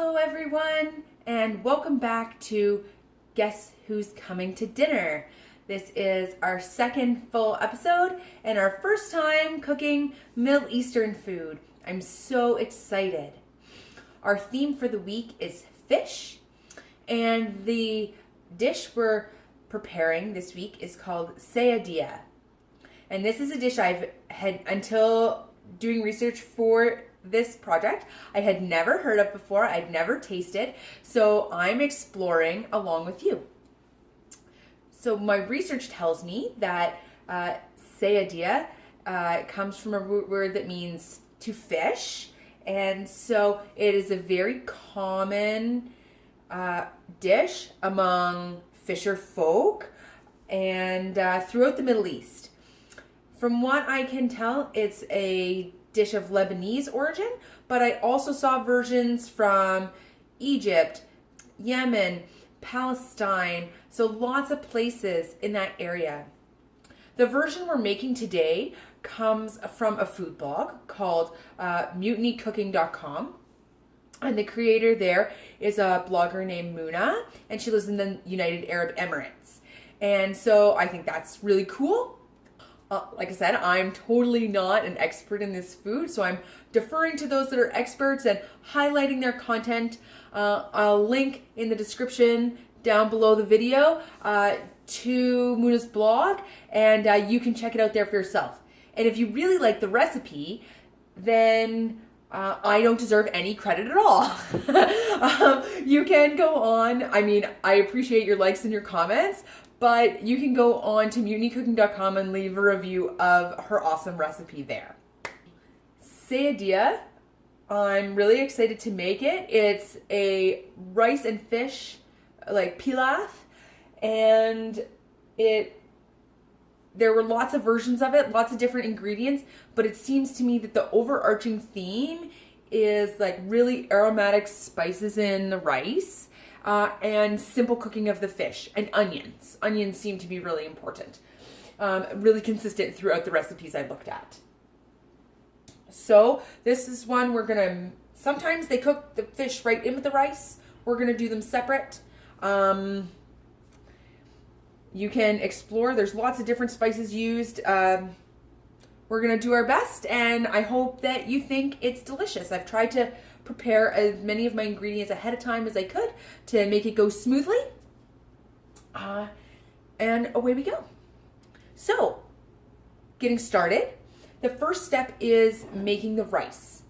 Hello everyone, and welcome back to Guess Who's Coming to Dinner. This is our second full episode and our first time cooking Middle Eastern food. I'm so excited. Our theme for the week is fish, and the dish we're preparing this week is called Sayadieh. And this is a dish I've had, until doing research for this project, I had never heard of before. I'd never tasted, so I'm exploring along with you. So my research tells me that Sayyadieh comes from a root word that means to fish, and so it is a very common dish among fisher folk and throughout the Middle East. From what I can tell, it's a dish of Lebanese origin, but I also saw versions from Egypt, Yemen, Palestine, so lots of places in that area. The version we're making today comes from a food blog called mutinycooking.com, and the creator there is a blogger named Muna, and she lives in the United Arab Emirates. And so I think that's really cool. Like I said, I'm totally not an expert in this food, so I'm deferring to those that are experts and highlighting their content. I'll link in the description down below the video to Muna's blog, and you can check it out there for yourself. And if you really like the recipe, then I don't deserve any credit at all. You can go on. I mean, I appreciate your likes and your comments, but you can go on to mutinycooking.com and leave a review of her awesome recipe there. Sayadieh, I'm really excited to make it. It's a rice and fish, like pilaf, and there were lots of versions of it, lots of different ingredients, but it seems to me that the overarching theme is like really aromatic spices in the rice, and simple cooking of the fish, and onions. Onions seem to be really important. Really consistent throughout the recipes I looked at. So this is one we're gonna, sometimes they cook the fish right in with the rice. We're gonna do them separate. You can explore, there's lots of different spices used. We're gonna do our best, and I hope that you think it's delicious. I've tried to prepare as many of my ingredients ahead of time as I could to make it go smoothly. And away we go. So, getting started, the first step is making the rice.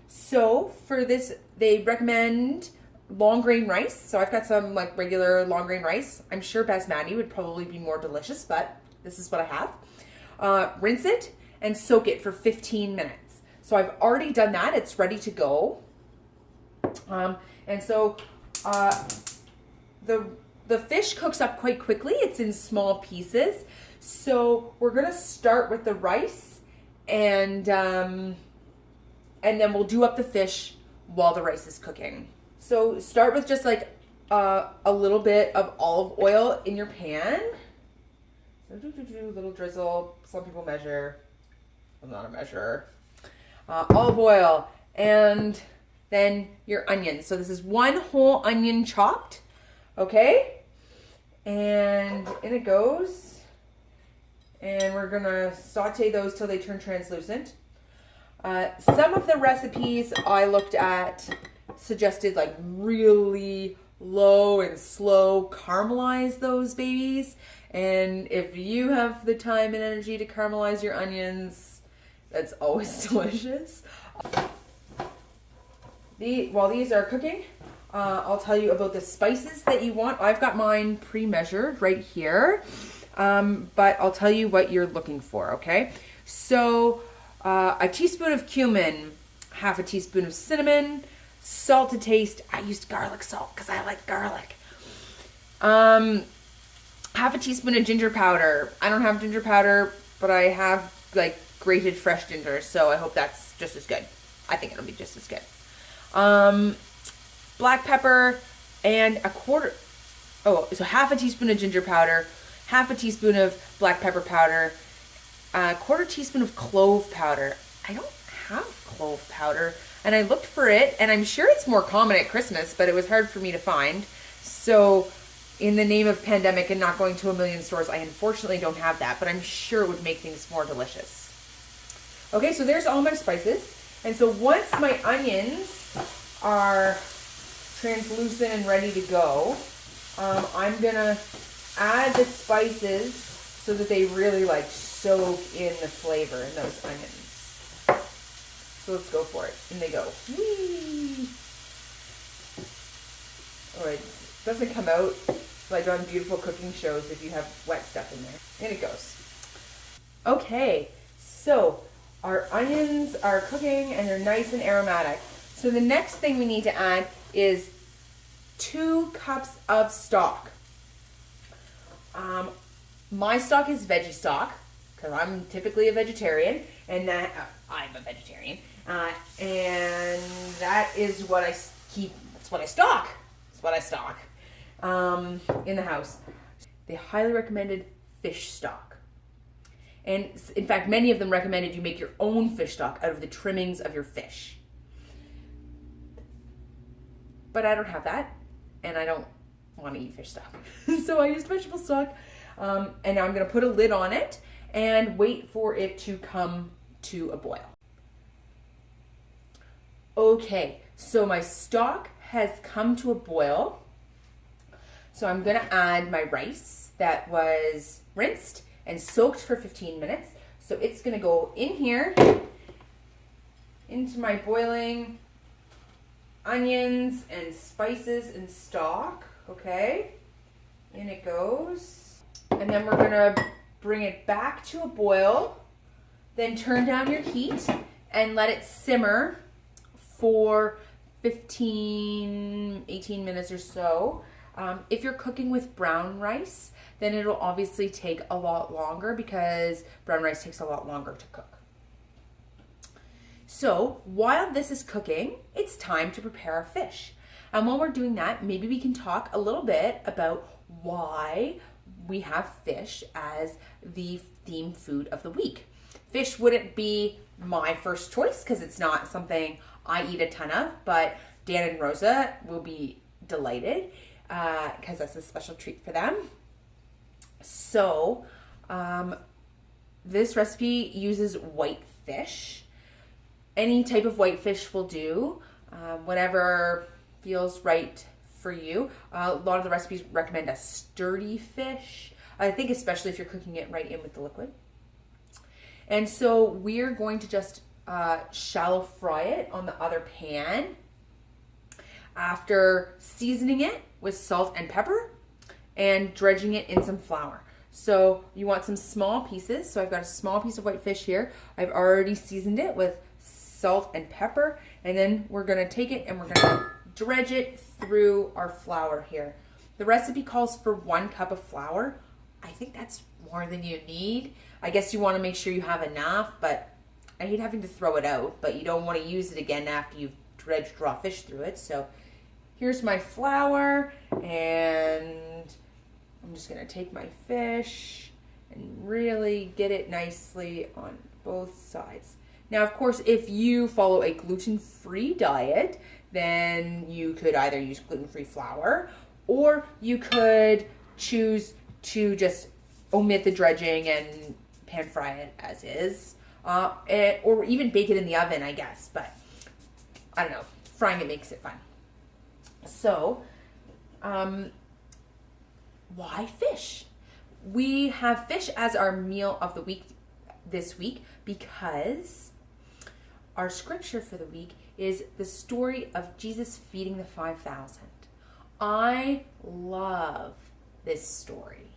So for this, they recommend long grain rice. So I've got some like regular long grain rice. I'm sure basmati would probably be more delicious, but this is what I have. Rinse it and soak it for 15 minutes. So I've already done that. It's ready to go. And so the fish cooks up quite quickly. It's in small pieces. So we're gonna start with the rice, and then we'll do up the fish while the rice is cooking. So start with just like a little bit of olive oil in your pan. So little drizzle. Some people measure. I'm not a measurer. Olive oil, and then your onions. So this is one whole onion chopped, okay? And in it goes. And we're gonna saute those till they turn translucent. Some of the recipes I looked at suggested like really low and slow caramelize those babies. And if you have the time and energy to caramelize your onions, that's always delicious. While these are cooking, I'll tell you about the spices that you want. I've got mine pre-measured right here, but I'll tell you what you're looking for, okay? So a teaspoon of cumin, half a teaspoon of cinnamon, salt to taste. I used garlic salt because I like garlic. Half a teaspoon of ginger powder. I don't have ginger powder, but I have like grated fresh ginger, so I hope that's just as good. I think it'll be just as good. Black pepper and so half a teaspoon of ginger powder, half a teaspoon of black pepper powder, a quarter teaspoon of clove powder. I don't have clove powder. And I looked for it, and I'm sure it's more common at Christmas, but it was hard for me to find. So in the name of pandemic and not going to a million stores, I unfortunately don't have that, but I'm sure it would make things more delicious. Okay, so there's all my spices. And so once my onions are translucent and ready to go, I'm gonna add the spices so that they really like soak in the flavor in those onions. So let's go for it. And they go. Whee! All right, it doesn't come out like on beautiful cooking shows if you have wet stuff in there. And it goes. Okay, so our onions are cooking and they're nice and aromatic. So the next thing we need to add is 2 cups of stock. My stock is veggie stock because I'm typically a vegetarian, and I'm a vegetarian, and that is what I keep. That's what I stock. That's what I stock in the house. They highly recommended fish stock, and in fact, many of them recommended you make your own fish stock out of the trimmings of your fish. But I don't have that, and I don't want to eat fish stock. So I used vegetable stock, and now I'm going to put a lid on it and wait for it to come to a boil. Okay, so my stock has come to a boil. So I'm going to add my rice that was rinsed and soaked for 15 minutes. So it's going to go in here, into my boiling onions and spices and stock. Okay, in it goes. And then we're gonna bring it back to a boil, then turn down your heat and let it simmer for 18 minutes or so. If you're cooking with brown rice, then it'll obviously take a lot longer because brown rice takes a lot longer to cook. So while this is cooking, it's time to prepare our fish. And while we're doing that, maybe we can talk a little bit about why we have fish as the theme food of the week. Fish wouldn't be my first choice because it's not something I eat a ton of, but Dan and Rosa will be delighted because that's a special treat for them. So this recipe uses white fish. Any type of white fish will do, whatever feels right for you. A lot of the recipes recommend a sturdy fish. I think especially if you're cooking it right in with the liquid. And so we're going to just shallow fry it on the other pan after seasoning it with salt and pepper and dredging it in some flour. So you want some small pieces. So I've got a small piece of white fish here. I've already seasoned it with salt and pepper, and then we're going to take it and we're going to dredge it through our flour here. The recipe calls for 1 cup of flour. I think that's more than you need. I guess you want to make sure you have enough, but I hate having to throw it out, but you don't want to use it again after you've dredged raw fish through it. So here's my flour, and I'm just going to take my fish and really get it nicely on both sides. Now, of course, if you follow a gluten-free diet, then you could either use gluten-free flour, or you could choose to just omit the dredging and pan fry it as is, or even bake it in the oven, I guess. But I don't know, frying it makes it fun. So, why fish? We have fish as our meal of the week this week because our scripture for the week is the story of Jesus feeding the 5,000. I love this story.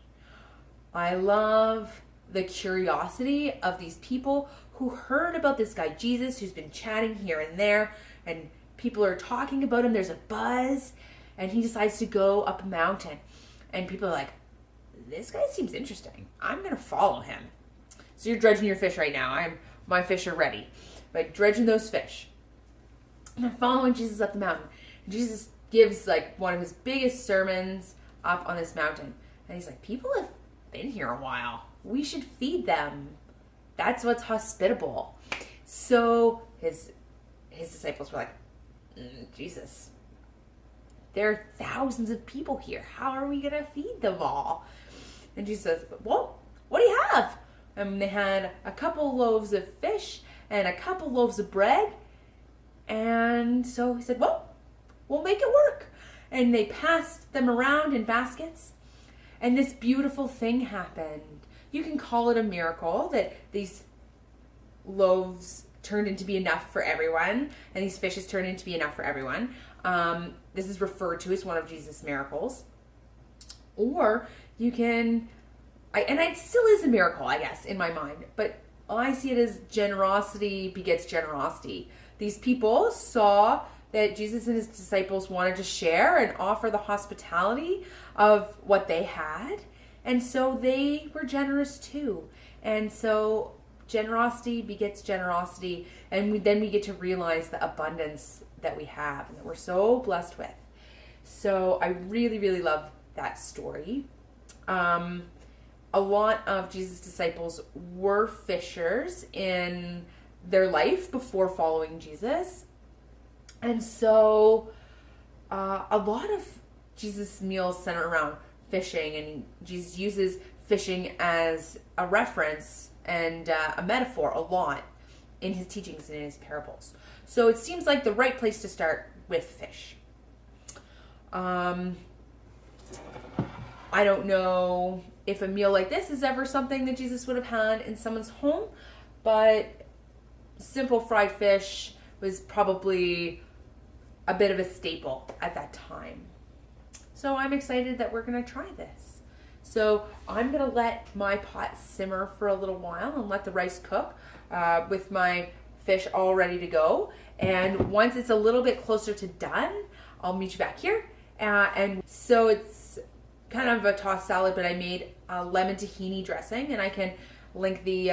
I love the curiosity of these people who heard about this guy Jesus who's been chatting here and there, and people are talking about him. There's a buzz, and he decides to go up a mountain, and people are like, this guy seems interesting. I'm going to follow him. So you're dredging your fish right now. My fish are ready. By dredging those fish. And I'm following Jesus up the mountain. Jesus gives like one of his biggest sermons up on this mountain. And he's like, people have been here a while. We should feed them. That's what's hospitable. So his His disciples were like, Jesus, there are thousands of people here. How are we going to feed them all? And Jesus says, well, what do you have? And they had a couple loaves of fish and a couple loaves of bread. And so he said, well, we'll make it work. And they passed them around in baskets. And this beautiful thing happened. You can call it a miracle that these loaves turned into be enough for everyone, and these fishes turned into be enough for everyone. This is referred to as one of Jesus' miracles. Or you can, and it still is a miracle, I guess, in my mind, but I see it as generosity begets generosity. These people saw that Jesus and his disciples wanted to share and offer the hospitality of what they had, and so they were generous too. And so generosity begets generosity, and then we get to realize the abundance that we have and that we're so blessed with. So I really, really love that story. A lot of Jesus' disciples were fishers in their life before following Jesus. And so a lot of Jesus' meals center around fishing, and Jesus uses fishing as a reference and a metaphor a lot in his teachings and in his parables. So it seems like the right place to start with fish. I don't know if a meal like this is ever something that Jesus would have had in someone's home, but simple fried fish was probably a bit of a staple at that time. So I'm excited that we're going to try this. So I'm going to let my pot simmer for a little while and let the rice cook with my fish all ready to go. And once it's a little bit closer to done, I'll meet you back here. And so it's kind of a tossed salad, but I made a lemon tahini dressing, and I can link the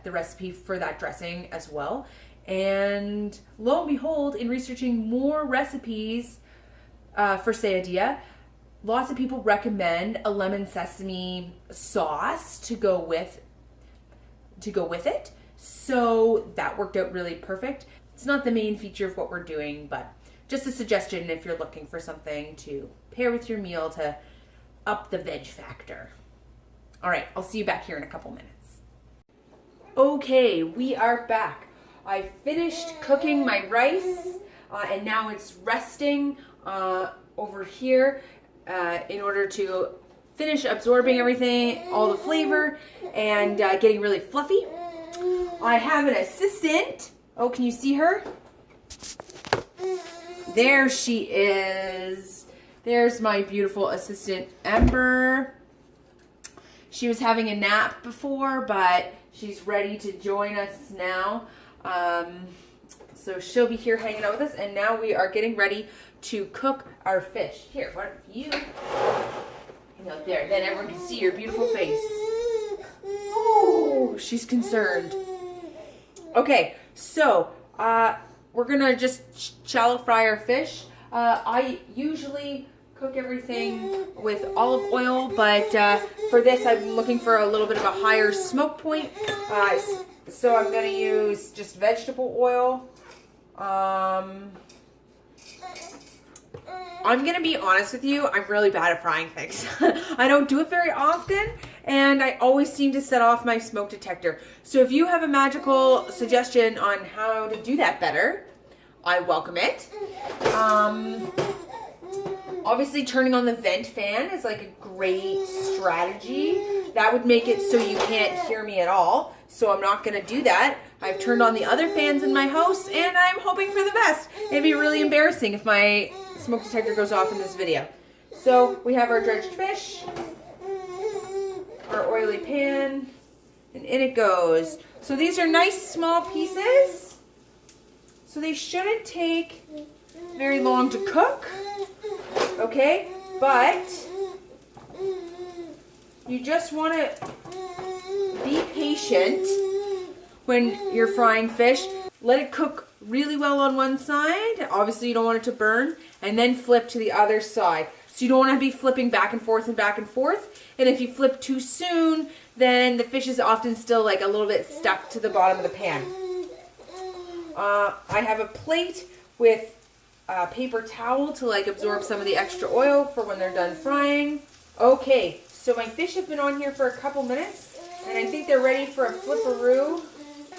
recipe for that dressing as well. And lo and behold, in researching more recipes for Sayadieh, lots of people recommend a lemon sesame sauce to go with it. So that worked out really perfect. It's not the main feature of what we're doing, but just a suggestion if you're looking for something to pair with your meal to up the veg factor. All right, I'll see you back here in a couple minutes. Okay, we are back. I finished cooking my rice, and now it's resting over here in order to finish absorbing everything, all the flavor, and getting really fluffy. I have an assistant. Oh, can you see her? There she is. There's my beautiful assistant, Ember. She was having a nap before, but she's ready to join us now. So she'll be here hanging out with us, and now we are getting ready to cook our fish. Here, why don't you out there, then everyone can see your beautiful face. Oh, she's concerned. Okay, so we're gonna just shallow fry our fish. I usually cook everything with olive oil, but for this I'm looking for a little bit of a higher smoke point. So I'm gonna use just vegetable oil. I'm gonna be honest with you, I'm really bad at frying things. I don't do it very often, and I always seem to set off my smoke detector. So if you have a magical suggestion on how to do that better, I welcome it. Obviously turning on the vent fan is like a great strategy. That would make it so you can't hear me at all. So I'm not gonna do that. I've turned on the other fans in my house, and I'm hoping for the best. It'd be really embarrassing if my smoke detector goes off in this video. So we have our dredged fish, our oily pan, and in it goes. So these are nice small pieces. So they shouldn't take very long to cook. Okay, but you just want to be patient when you're frying fish. Let it cook really well on one side. Obviously, you don't want it to burn. And then flip to the other side. So you don't want to be flipping back and forth and back and forth. And if you flip too soon, then the fish is often still like a little bit stuck to the bottom of the pan. I have a plate with a paper towel to like absorb some of the extra oil for when they're done frying. Okay, so my fish have been on here for a couple minutes, and I think they're ready for a flipperoo.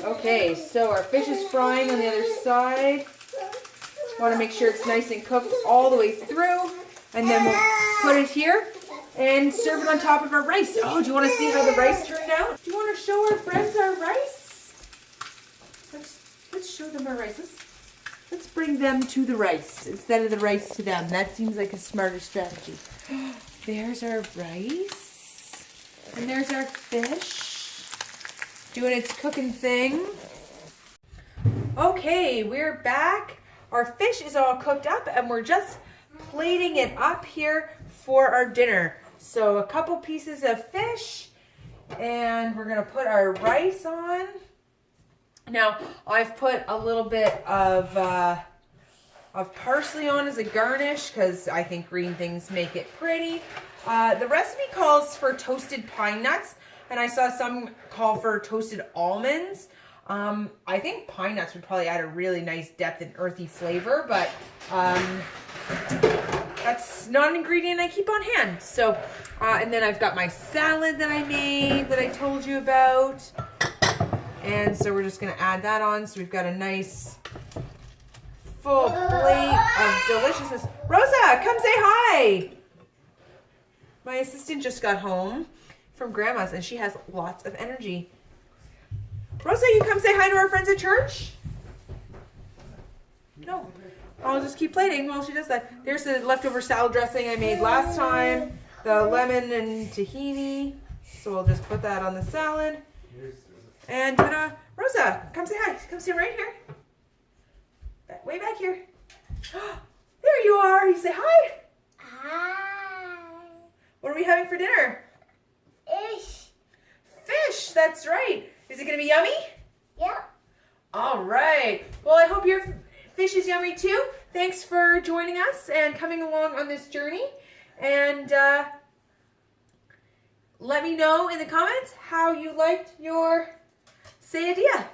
Okay, so our fish is frying on the other side. Want to make sure it's nice and cooked all the way through, and then we'll put it here and serve it on top of our rice. Oh, do you want to see how the rice turned out? Do you want to show our friends our rice? Let's show them our rice. Let's bring them to the rice instead of the rice to them. That seems like a smarter strategy. There's our rice. And there's our fish doing its cooking thing. Okay, we're back. Our fish is all cooked up and we're just plating it up here for our dinner. So a couple pieces of fish, and we're gonna put our rice on. Now I've put a little bit of parsley on as a garnish because I think green things make it pretty. The recipe calls for toasted pine nuts, and I saw some call for toasted almonds. I think pine nuts would probably add a really nice depth and earthy flavor, but that's not an ingredient I keep on hand. So, and then I've got my salad that I made that I told you about. And so we're just going to add that on. So we've got a nice full plate of deliciousness. Rosa, come say hi. My assistant just got home from Grandma's and she has lots of energy. Rosa, you come say hi to our friends at church? No. I'll just keep plating while she does that. There's the leftover salad dressing I made last time. The lemon and tahini. So we'll just put that on the salad. And Rosa, come say hi. Come sit right here. Way back here. There you are. You say hi. Hi. What are we having for dinner? Fish. Fish, that's right. Is it going to be yummy? Yep. All right. Well, I hope your fish is yummy too. Thanks for joining us and coming along on this journey. And let me know in the comments how you liked your Sayadiya.